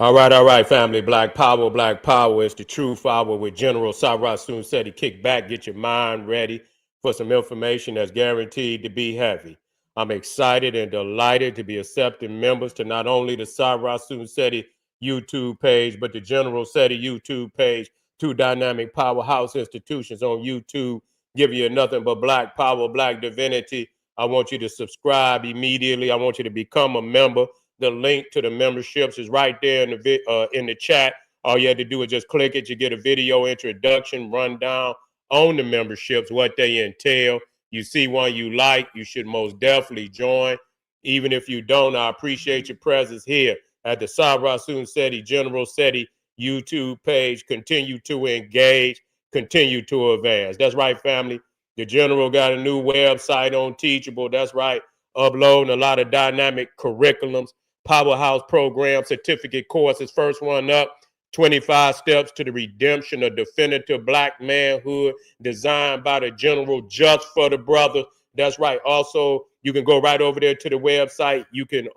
All right, family. Black Power, Black Power is the true power with General Cyrus soon said he kick back, get your mind ready for some information that's guaranteed to be heavy. I'm excited and delighted to be accepting members to not only the Cyrus soon said YouTube page, but the General Seti YouTube page, two dynamic powerhouse institutions on YouTube, give you nothing but Black Power, Black Divinity. I want you to subscribe immediately. I want you to become a member. The link to the memberships is right there in the chat. All you have to do is just click it. You get a video introduction, rundown on the memberships, what they entail. You see one you like, you should most definitely join. Even if you don't, I appreciate your presence here at the Sarasun Seti General Seti YouTube page. Continue to engage, continue to advance. That's right, family. The General got a new website on Teachable. That's right, uploading a lot of dynamic curriculums, powerhouse program, certificate courses. First one up, 25 Steps to the Redemption of Definitive Black Manhood, designed by the General just for the brother. That's right. Also, you can go right over there to the website. You can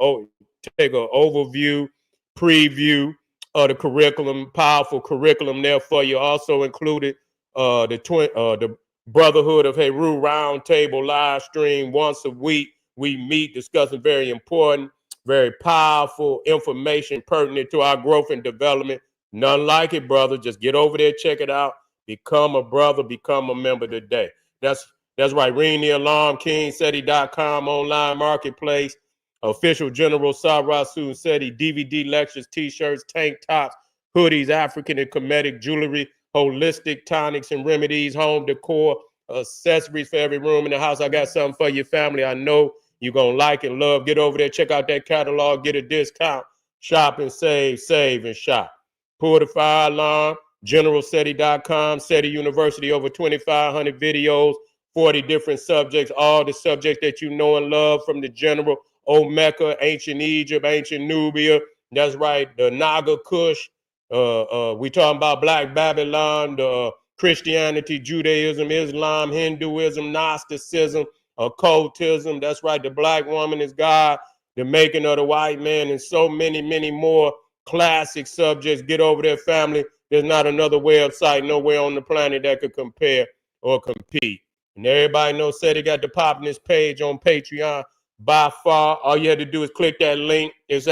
take an overview, preview of the curriculum, powerful curriculum there for you. Also included the Brotherhood of Heru Roundtable live stream once a week. We meet discussing very important, very powerful information pertinent to our growth and development. None like it, brother. Just get over there, check it out. Become a brother, become a member today. That's right. Ring the alarm, KingSeti.com online marketplace. Official General Sarasun Seti DVD lectures, t-shirts, tank tops, hoodies, African and Kemetic jewelry, holistic tonics and remedies, home decor, accessories for every room in the house. I got something for your family. I know you're going to like and love. Get over there, check out that catalog, get a discount, shop and save and shop. Pull the fire alarm, generalseti.com, Seti University, over 2,500 videos, 40 different subjects, all the subjects that you know and love from the General, Mecca, ancient Egypt, ancient Nubia. That's right, the Naga Kush. We talking about Black Babylon, the Christianity, Judaism, Islam, Hinduism, Gnosticism, occultism. That's right, the black woman is God, the making of the white man, and so many, many more classic subjects. Get over there, family. There's not another website nowhere on the planet that could compare or compete. And everybody knows Seti got the poppin'est page on Patreon by far. All you had to do is click that link. It's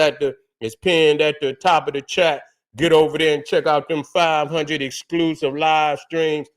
pinned at the top of the chat. Get over there and check out them 500 exclusive live streams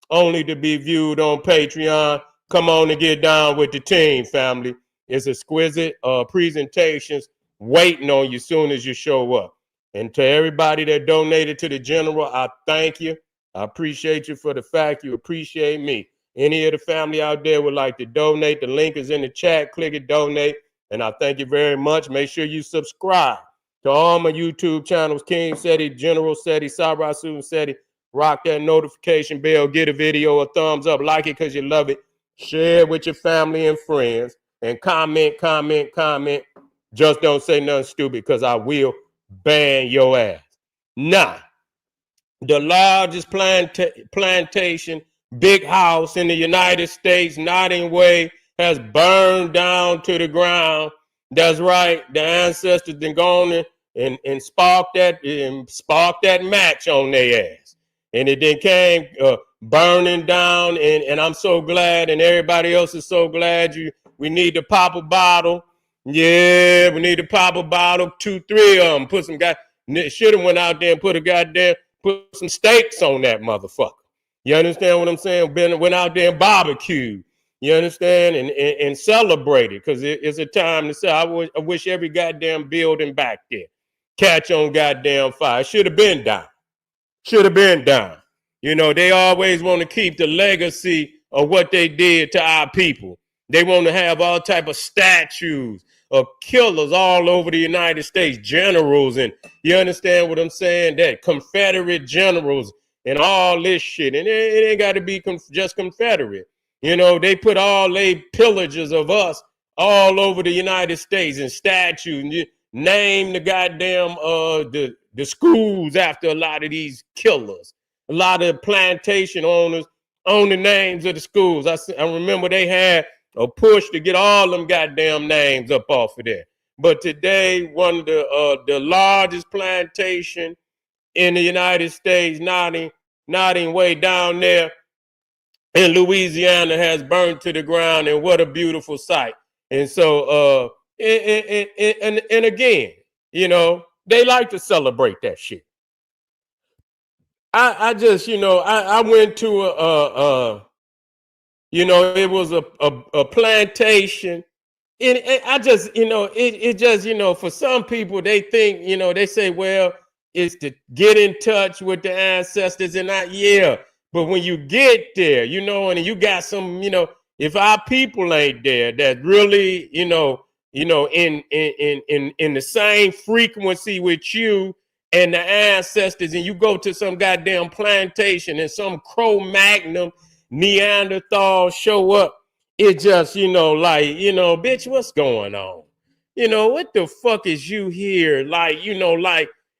only to be viewed on Patreon. Come on and get down with the team, family. It's exquisite presentations waiting on you soon as you show up. And to everybody that donated to the General, I thank you. I appreciate you for the fact you appreciate me. Any of the family out there would like to donate, the link is in the chat. Click it, donate. And I thank you very much. Make sure you subscribe to all my YouTube channels, King Seti, General Seti, Sarasun Seti. Rock that notification bell, get a video a thumbs up, like it because you love it. Share it with your family and friends. And comment. Just don't say nothing stupid because I will ban your ass. Now, the largest plantation, big house in the United States, Nottoway, has burned down to the ground. That's right. The ancestors then gone and sparked that match on their ass. And it then came burning down. And I'm so glad, and everybody else is so glad. We need to pop a bottle. Yeah, we need to pop a bottle, 2, 3 of them. Put some should have went out there and put some steaks on that motherfucker. You understand what I'm saying? Went out there and barbecued. You understand? And celebrated, because it's a time to say, I wish every goddamn building back there catch on goddamn fire. Should have been down. You know, they always want to keep the legacy of what they did to our people. They want to have all type of statues of killers all over the United States, generals, and you understand what I'm saying? That Confederate generals and all this shit. And it ain't got to be just Confederate. You know, they put all they pillages of us all over the United States and statues. And you name the goddamn the schools after a lot of these killers. A lot of plantation owners own the names of the schools. I remember they had a push to get all them goddamn names up off of there. But today, one of the largest plantation in the United States, nodding way down there in Louisiana, has burned to the ground, and what a beautiful sight. And so, and again, they like to celebrate that shit. I just, I went to it was a plantation. And I just, it just, for some people, they think, they say, well, it's to get in touch with the ancestors and not, yeah. But when you get there, and you got some, if our people ain't there that really, in the same frequency with you and the ancestors, and you go to some goddamn plantation and some Cro-Magnon Neanderthal show up, it just, bitch, what's going on? What the fuck is you here?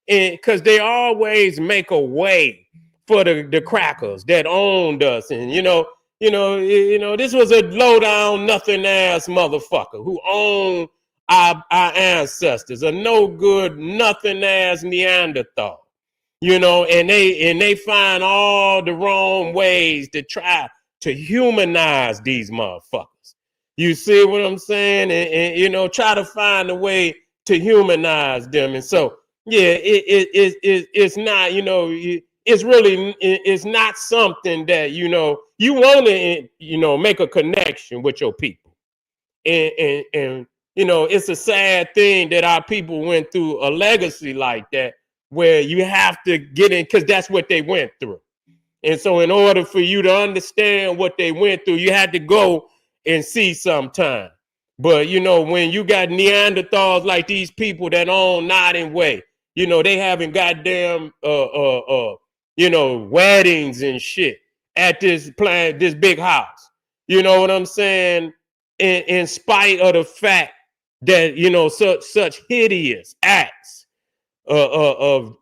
Because they always make a way for the crackers that owned us. And, this was a low down, nothing ass motherfucker who owned our ancestors, a no good, nothing ass Neanderthal. And they find all the wrong ways to try to humanize these motherfuckers. You see what I'm saying? And try to find a way to humanize them. And so, yeah, it's not, it's really, it's not something that, you want to, make a connection with your people. And it's a sad thing that our people went through a legacy like that, where you have to get in, because that's what they went through. And so in order for you to understand what they went through, you had to go and see sometime. But, when you got Neanderthals like these people that own Nottoway Way, they having goddamn, weddings and shit at this big house. You know what I'm saying? In spite of the fact that, such hideous acts of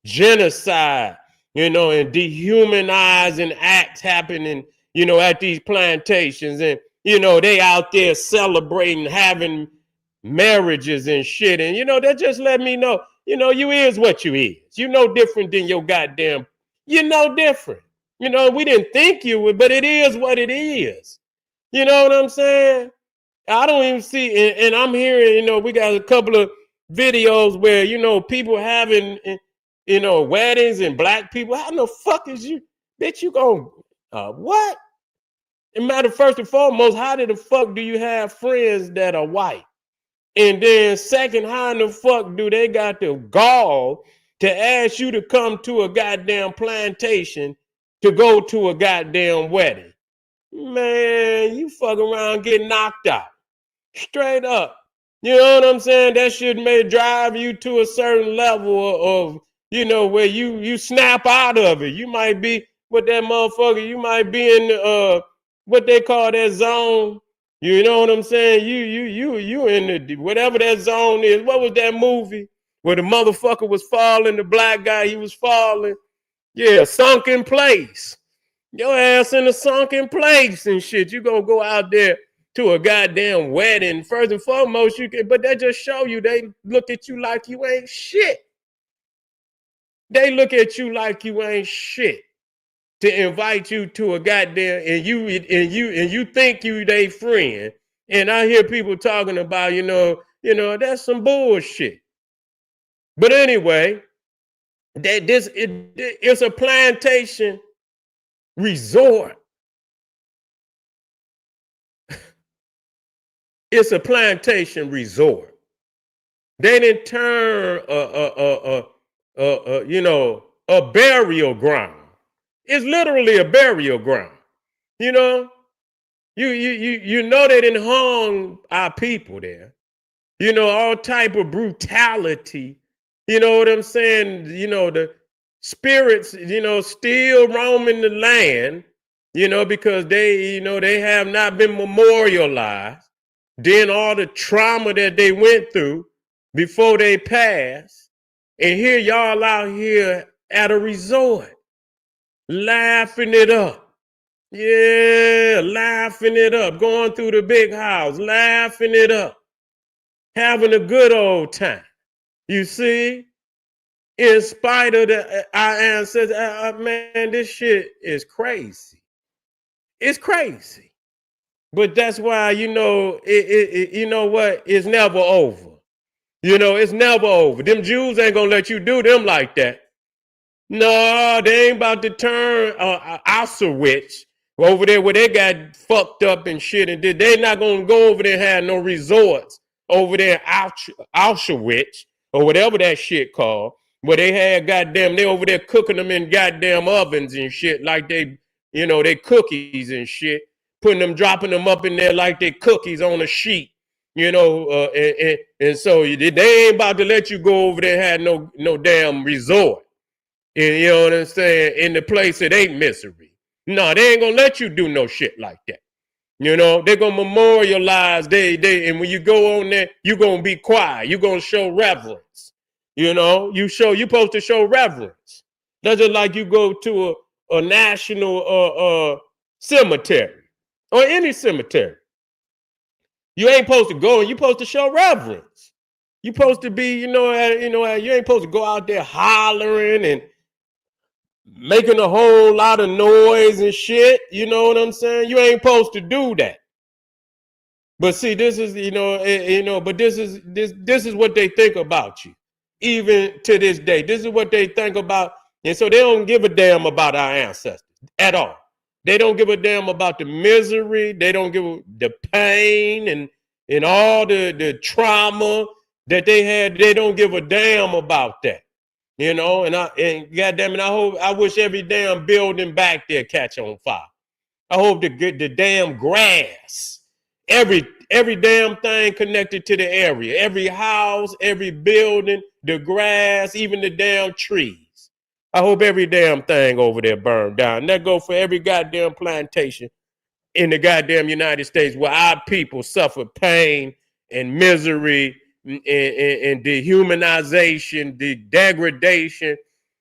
genocide, and dehumanizing acts happening, at these plantations. And, they out there celebrating, having marriages and shit. And, that just let me know, you is what you is. Different than your goddamn, different. We didn't think you would, but it is what it is. You know what I'm saying? I don't even see, and I'm hearing, we got a couple of videos where, people having, weddings and black people. How the fuck is you, bitch, you going, what? And matter first and foremost, how the fuck do you have friends that are white? And then second, how in the fuck do they got the gall to ask you to come to a goddamn plantation to go to a goddamn wedding? Man, you fuck around, get knocked out. Straight up. You know what I'm saying? That shit may drive you to a certain level of, where you snap out of it. You might be with that motherfucker. You might be in what they call that zone. You know what I'm saying? You in the whatever that zone is. What was that movie where the motherfucker was falling? The black guy, he was falling. Yeah, sunken place. Your ass in a sunken place and shit. You gonna go out there to a goddamn wedding. First and foremost, but that just show you they look at you like you ain't shit. They look at you like you ain't shit to invite you to a goddamn, and you think you they friend. And I hear people talking about, that's some bullshit. But anyway, it's a plantation resort. It's a plantation resort. They didn't turn a burial ground. It's literally a burial ground. You know they didn't hung our people there. All type of brutality. You know what I'm saying? The spirits, still roaming the land, because they have not been memorialized. Then all the trauma that they went through before they passed. And here y'all out here at a resort, laughing it up. Yeah, laughing it up, going through the big house, laughing it up. having a good old time. You see, in spite of our ancestors, man, this shit is crazy. It's crazy. But that's why, you know, you know what? It's never over. You know, it's never over. Them Jews ain't gonna let you do them like that. No, they ain't about to turn Auschwitz over there where they got fucked up and shit and did. They not gonna go over there and have no resorts over there in Auschwitz or whatever that shit called. Where they had goddamn, they over there cooking them in goddamn ovens and shit like they, you know, they cookies and shit, putting them, dropping them up in there like they cookies on a sheet, you know, and so they ain't about to let you go over there and have no damn resort. And you know what I'm saying? In the place that ain't misery. No, they ain't gonna let you do no shit like that. You know, they're gonna memorialize and when you go on there, you're gonna be quiet. You're gonna show reverence. You know, you're supposed to show reverence. That's just like you go to a national cemetery or any cemetery. You ain't supposed to go and you're supposed to show reverence. You're supposed to be, you ain't supposed to go out there hollering and making a whole lot of noise and shit. You know what I'm saying? You ain't supposed to do that. But see, this is, but this is what they think about you, even to this day. This is what they think about, and so they don't give a damn about our ancestors at all. They don't give a damn about the misery. They don't give the pain and all the trauma that they had. They don't give a damn about that. You know, and goddamn it, I wish every damn building back there catch on fire. I hope the damn grass, every damn thing connected to the area, every house, every building, the grass, even the damn trees. I hope every damn thing over there burned down. And that go for every goddamn plantation in the goddamn United States where our people suffer pain and misery and dehumanization, the degradation.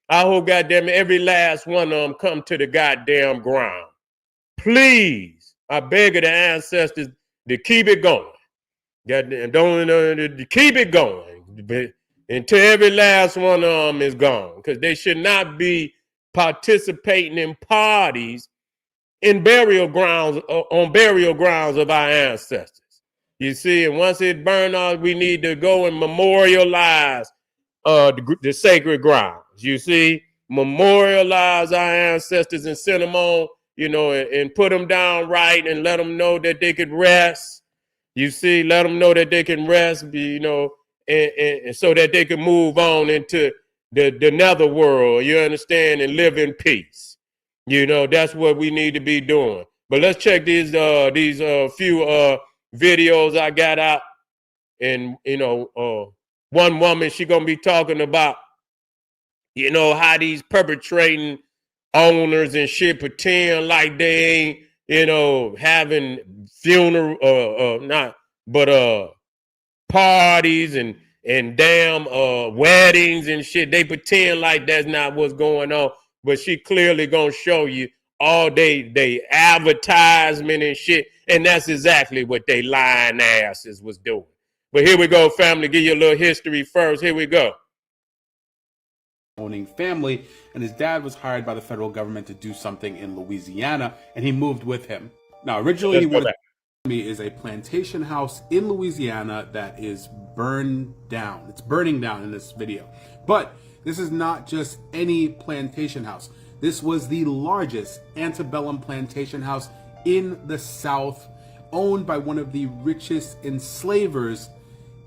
I hope goddamn every last one of them come to the goddamn ground. Please, I beg of the ancestors to keep it going. Goddamn, to keep it going until every last one of them is gone, because they should not be participating in parties in burial grounds on burial grounds of our ancestors. You see, and once it burned out, we need to go and memorialize the sacred grounds. You see, memorialize our ancestors and send them on, you know, and put them down right and let them know that they could rest. You see, let them know that they can rest, you know, and so that they can move on into the nether world, you understand, and live in peace. You know, that's what we need to be doing. But let's check these few videos I got out. And, you know, one woman, she going to be talking about, you know, how these perpetrating owners and shit pretend like they ain't, you know, having funeral, parties and damn weddings and shit. They pretend like that's not what's going on. But she clearly gonna show you all they advertisement and shit, and that's exactly what they lying asses was doing. But here we go, family. Give you a little history first. Here we go. Owning family, and his dad was hired by the federal government to do something in Louisiana, and he moved with him. Now, originally, he is a plantation house in Louisiana that is burned down. It's burning down in this video, but this is not just any plantation house. This was the largest antebellum plantation house in the South, owned by one of the richest enslavers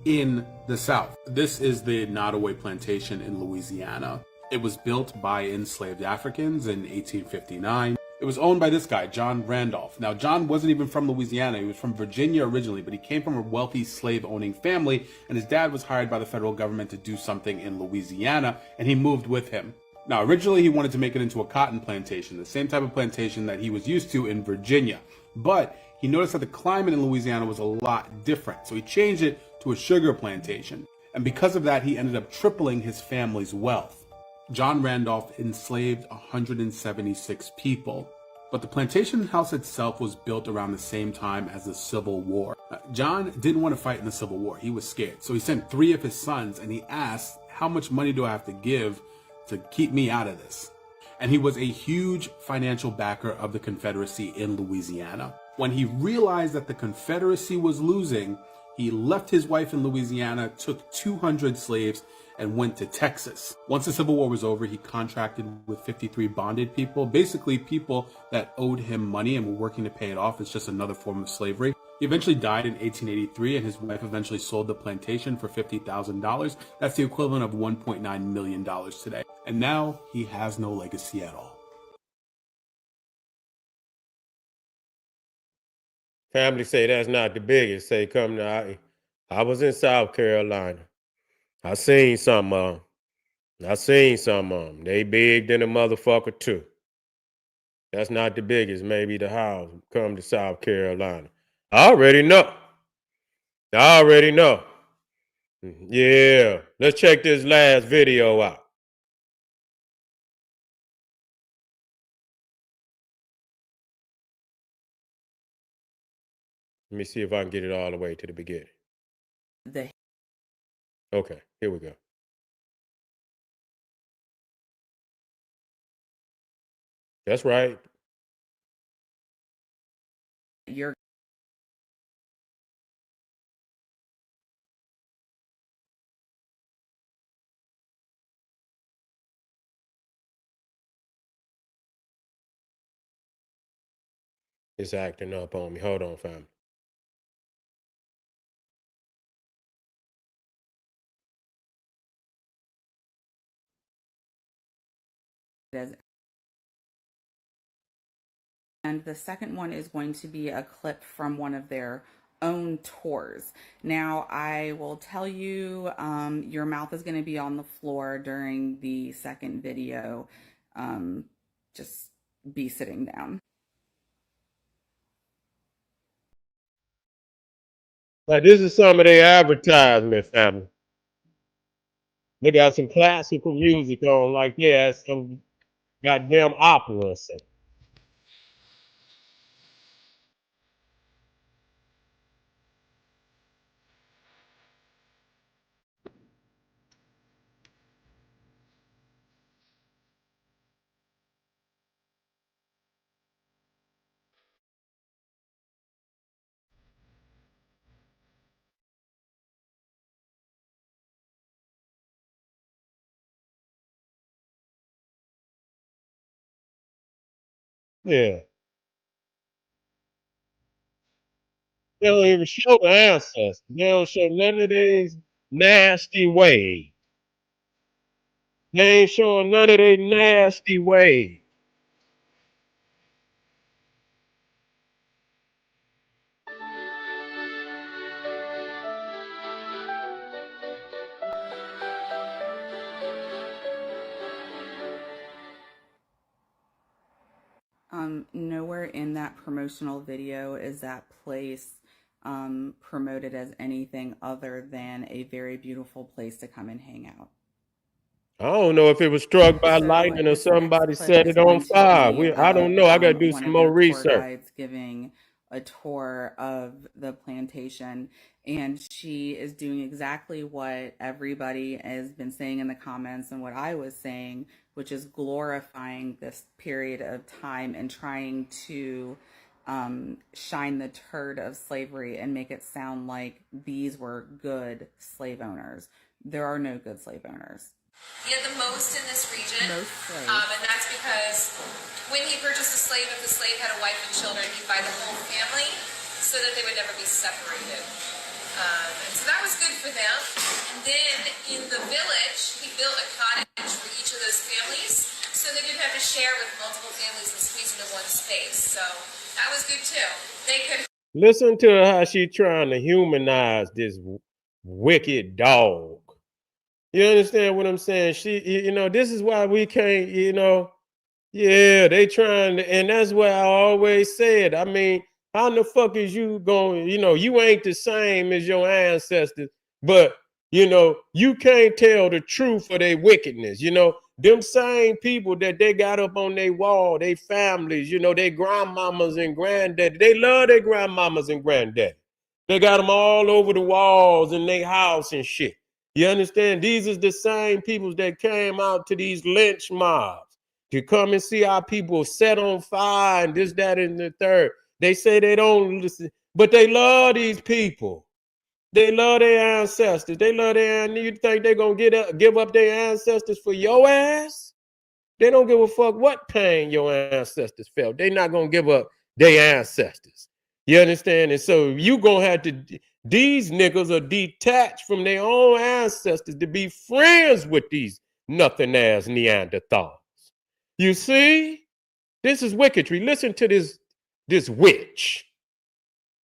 in the South. This is the Nottoway Plantation in Louisiana. It was built by enslaved Africans in 1859. It was owned by this guy, John Randolph. Now, John wasn't even from Louisiana. He was from Virginia originally, but he came from a wealthy slave-owning family, and his dad was hired by the federal government to do something in Louisiana, and he moved with him. Now, originally, he wanted to make it into a cotton plantation, the same type of plantation that he was used to in Virginia. But he noticed that the climate in Louisiana was a lot different, so he changed it to a sugar plantation. And because of that, he ended up tripling his family's wealth. John Randolph enslaved 176 people. But the plantation house itself was built around the same time as the Civil War. John didn't want to fight in the Civil War. He was scared. So he sent 3 of his sons and he asked, how much money do I have to give to keep me out of this? And he was a huge financial backer of the Confederacy in Louisiana. When he realized that the Confederacy was losing, he left his wife in Louisiana, took 200 slaves, and went to Texas. Once the Civil War was over, he contracted with 53 bonded people, basically people that owed him money and were working to pay it off. It's just another form of slavery. He eventually died in 1883, and his wife eventually sold the plantation for $50,000. That's the equivalent of $1.9 million today. And now he has no legacy at all. Family say that's not the biggest. Say, come to I was in South Carolina. I seen some of them. They big than a motherfucker too. That's not the biggest. Maybe the house. Come to South Carolina. I already know. Yeah. Let's check this last video out. Let me see if I can get it all the way to the beginning. Okay, here we go. That's right. It's acting up on me. Hold on, fam. And the second one is going to be a clip from one of their own tours. Now, I will tell you, your mouth is going to be on the floor during the second video. Just be sitting down. Like, this is some of their advertisement, family. They got some classical music on, like, yeah, some goddamn opera or something. Yeah. They don't even show the ancestors. They don't show none of these nasty ways. They ain't showing none of their nasty ways. Nowhere in that promotional video is that place promoted as anything other than a very beautiful place to come and hang out. I don't know if it was struck by lightning or somebody set it on fire. I don't know. I got to do some more research. Guides giving a tour of the plantation, and she is doing exactly what everybody has been saying in the comments and what I was saying, which is glorifying this period of time and trying to shine the turd of slavery and make it sound like these were good slave owners. There are no good slave owners. He had the most in this region, Most slaves. And that's because when he purchased a slave, if the slave had a wife and children, he'd buy the whole family so that they would never be separated. And so that was good for them. And then in the village, he built a cottage for each of those families so they didn't have to share with multiple families and squeeze into one space. So that was good too. They could listen to how she trying to humanize this wicked dog. You understand what I'm saying? This is why we can't, yeah, they trying to, and that's what I always said. I mean, how the fuck is you going, you ain't the same as your ancestors, but, you can't tell the truth of their wickedness. them same people that they got up on their wall, their families, you know, their grandmamas and granddaddy, they love their grandmamas and granddaddy. They got them all over the walls in their house and shit. You understand? These is the same people that came out to these lynch mobs to come and see our people set on fire and this, that, and the third. They say they don't listen, but they love these people. They love their ancestors. They love their. You think they're gonna give up their ancestors for your ass? They don't give a fuck what pain your ancestors felt. They're not gonna give up their ancestors. You understand? And so you gonna have to. These niggas are detached from their own ancestors to be friends with these nothing ass Neanderthals. You see, this is wicketry. Listen to this witch.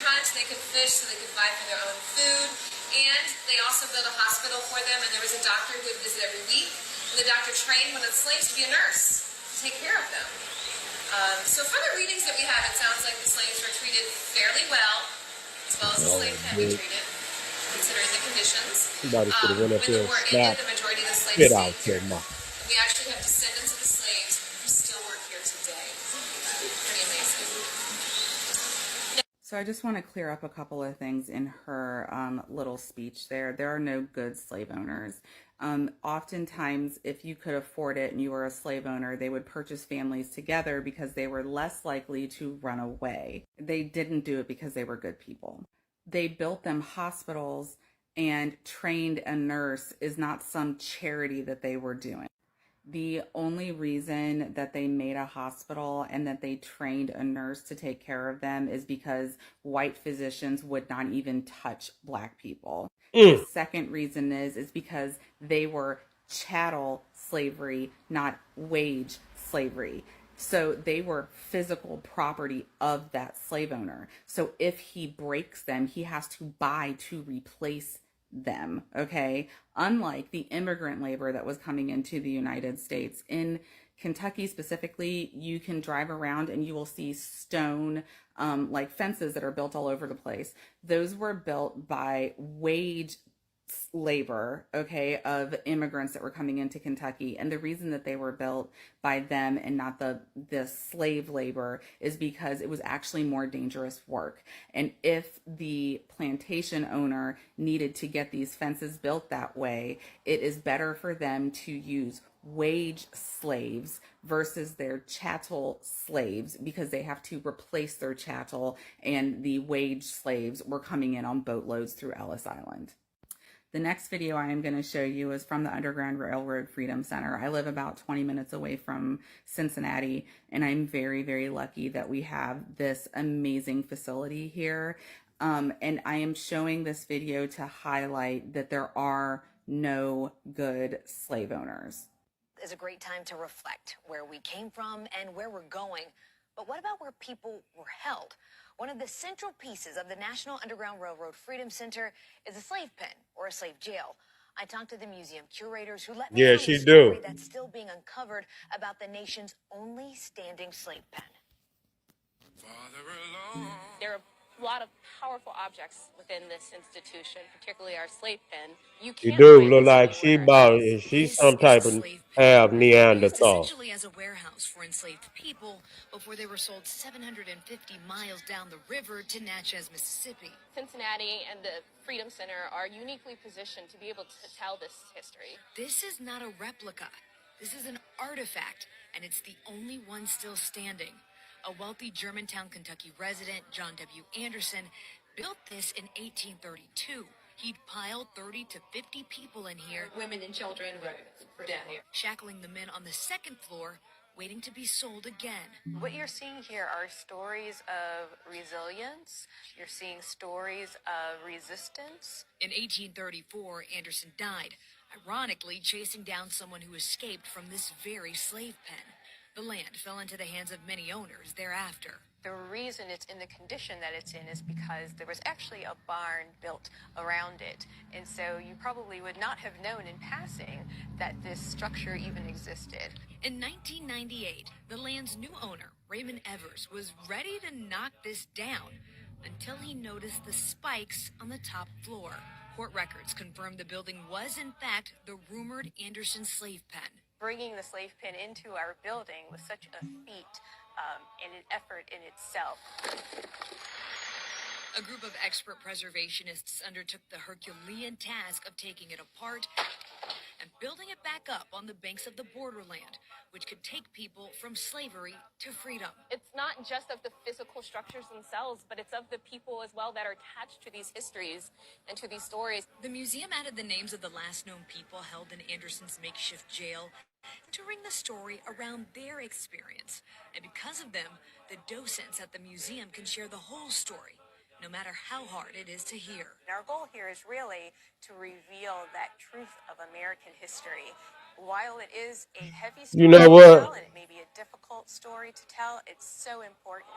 They could fish so they could buy for their own food, and they also built a hospital for them, and there was a doctor who would visit every week, and the doctor trained one of the slaves to be a nurse to take care of them. So from the readings that we have, it sounds like the slaves were treated fairly well, as well as the slave can be treated, considering the conditions. When the war ended, the majority of the slaves stayed here. We actually have descendants of the slaves who still work here today. Pretty amazing. So I just want to clear up a couple of things in her little speech there. There are no good slave owners. Oftentimes, if you could afford it and you were a slave owner, they would purchase families together because they were less likely to run away. They didn't do it because they were good people. They built them hospitals and trained a nurse is not some charity that they were doing. The only reason that they made a hospital and that they trained a nurse to take care of them is because white physicians would not even touch black people. The second reason is because they were chattel slavery, not wage slavery. So they were physical property of that slave owner. So if he breaks them, he has to buy to replace them, okay? Unlike the immigrant labor that was coming into the United States. In Kentucky specifically, you can drive around and you will see stone like fences that are built all over the place. Those were built by wage labor, okay, of immigrants that were coming into Kentucky. And the reason that they were built by them and not the slave labor is because it was actually more dangerous work. And if the plantation owner needed to get these fences built that way, it is better for them to use wage slaves versus their chattel slaves because they have to replace their chattel, and the wage slaves were coming in on boatloads through Ellis Island. The next video I am going to show you is from the Underground Railroad Freedom Center. I live about 20 minutes away from Cincinnati, and I'm very, very lucky that we have this amazing facility here. And I am showing this video to highlight that there are no good slave owners. Is a great time to reflect where we came from and where we're going. But what about where people were held? One of the central pieces of the National Underground Railroad Freedom Center is a slave pen or a slave jail. I talked to the museum curators who let me know the story that's still being uncovered about the nation's only standing slave pen. There are a lot of powerful objects within this institution, particularly our slave pen. You can't look like she's some type of half Neanderthal. Essentially as a warehouse for enslaved people before they were sold 750 miles down the river to Natchez, Mississippi. Cincinnati and the Freedom Center are uniquely positioned to be able to tell this history. This is not a replica. This is an artifact, and it's the only one still standing. A wealthy Germantown, Kentucky resident, John W. Anderson, built this in 1832. He'd piled 30 to 50 people in here. Women and children were down here. Shackling them in on the second floor, waiting to be sold again. What you're seeing here are stories of resilience. You're seeing stories of resistance. In 1834, Anderson died, ironically chasing down someone who escaped from this very slave pen. The land fell into the hands of many owners thereafter. The reason it's in the condition that it's in is because there was actually a barn built around it. And so you probably would not have known in passing that this structure even existed. In 1998, the land's new owner, Raymond Evers, was ready to knock this down until he noticed the spikes on the top floor. Court records confirmed the building was, in fact, the rumored Anderson slave pen. bringing the slave pen into our building was such a feat and an effort in itself. A group of expert preservationists undertook the Herculean task of taking it apart and building it back up on the banks of the borderland, which could take people from slavery to freedom. It's not just of the physical structures themselves, but it's of the people as well that are attached to these histories and to these stories. The museum added the names of the last known people held in Anderson's makeshift jail to ring the story around their experience. And because of them, the docents at the museum can share the whole story, no matter how hard it is to hear. Our goal here is really to reveal that truth of American history. While it is a heavy story You know to what? tell, and it may be a difficult story to tell, it's so important.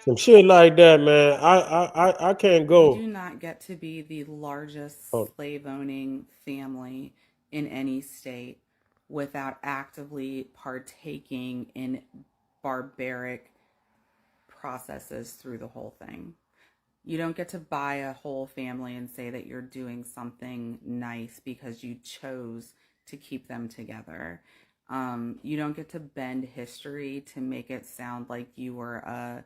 Some shit like that, man. I can't go. You do not get to be the largest Oh. slave-owning family in any state without actively partaking in barbaric processes through the whole thing. You don't get to buy a whole family and say that you're doing something nice because you chose to keep them together. You don't get to bend history to make it sound like you were a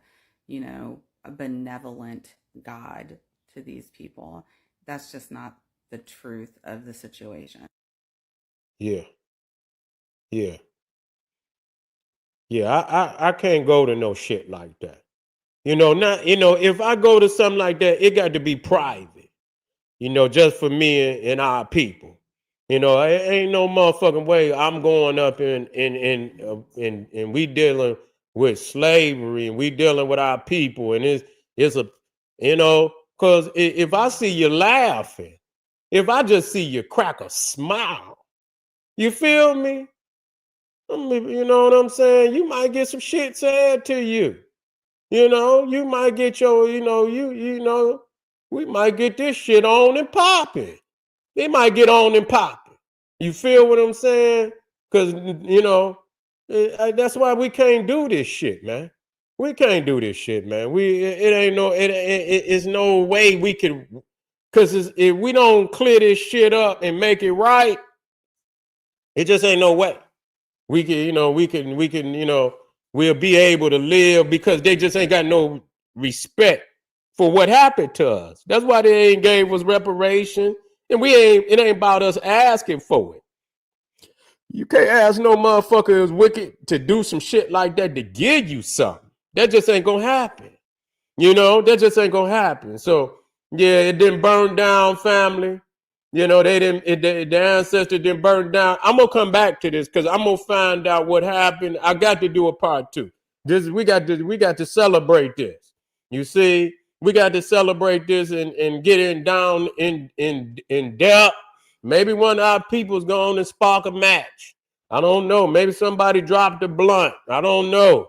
benevolent God to these people. That's just not the truth of the situation. Yeah. I can't go to no shit like that. If I go to something like that, it got to be private. Just for me and our people. Ain't no motherfucking way I'm going up and we dealing with slavery and we dealing with our people, and it's a because if I see you laughing, if I just see you crack a smile, you feel me? You know what I'm saying? You might get some shit said to you. You might get your, we might get this shit on and popping. They might get on and popping. You feel what I'm saying? Because, that's why we can't do this shit, man. We can't do this shit, man. It's no way we can, because if we don't clear this shit up and make it right, it just ain't no way. We can, we'll be able to live, because they just ain't got no respect for what happened to us. That's why they ain't gave us reparation. And it ain't about us asking for it. You can't ask no motherfucker who's wicked to do some shit like that to give you something. That just ain't gonna happen. That just ain't gonna happen. So yeah, it didn't burn down, family. The ancestor didn't burn down. I'm gonna come back to this because I'm gonna find out what happened. I got to do a part 2. We got to celebrate this. You see, we got to celebrate this and get in down in depth. Maybe one of our people's going to spark a match. I don't know. Maybe somebody dropped a blunt. I don't know.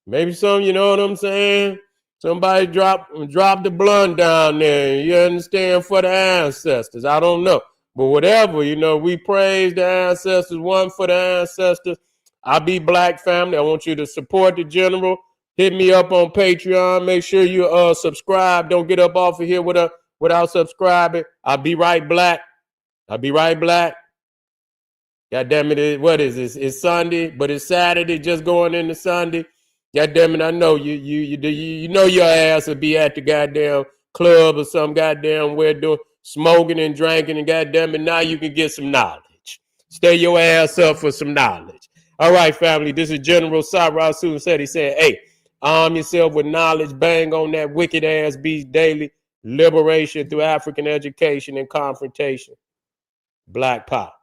Maybe you know what I'm saying? Somebody drop the blunt down there. You understand, for the ancestors. I don't know. But whatever, we praise the ancestors. One for the ancestors. I be Black, family. I want you to support the general. Hit me up on Patreon. Make sure you subscribe. Don't get up off of here without subscribing. I'll be right black. God damn it, what is this? It's Sunday, but it's Saturday, just going into Sunday. God damn it, I know you know your ass will be at the goddamn club or some goddamn where doing smoking and drinking, and goddamn it, now you can get some knowledge. Stay your ass up for some knowledge. All right, family, this is General Cyrus Soon said. He said, hey, arm yourself with knowledge, bang on that wicked ass beast daily, liberation through African education and confrontation. Black Power.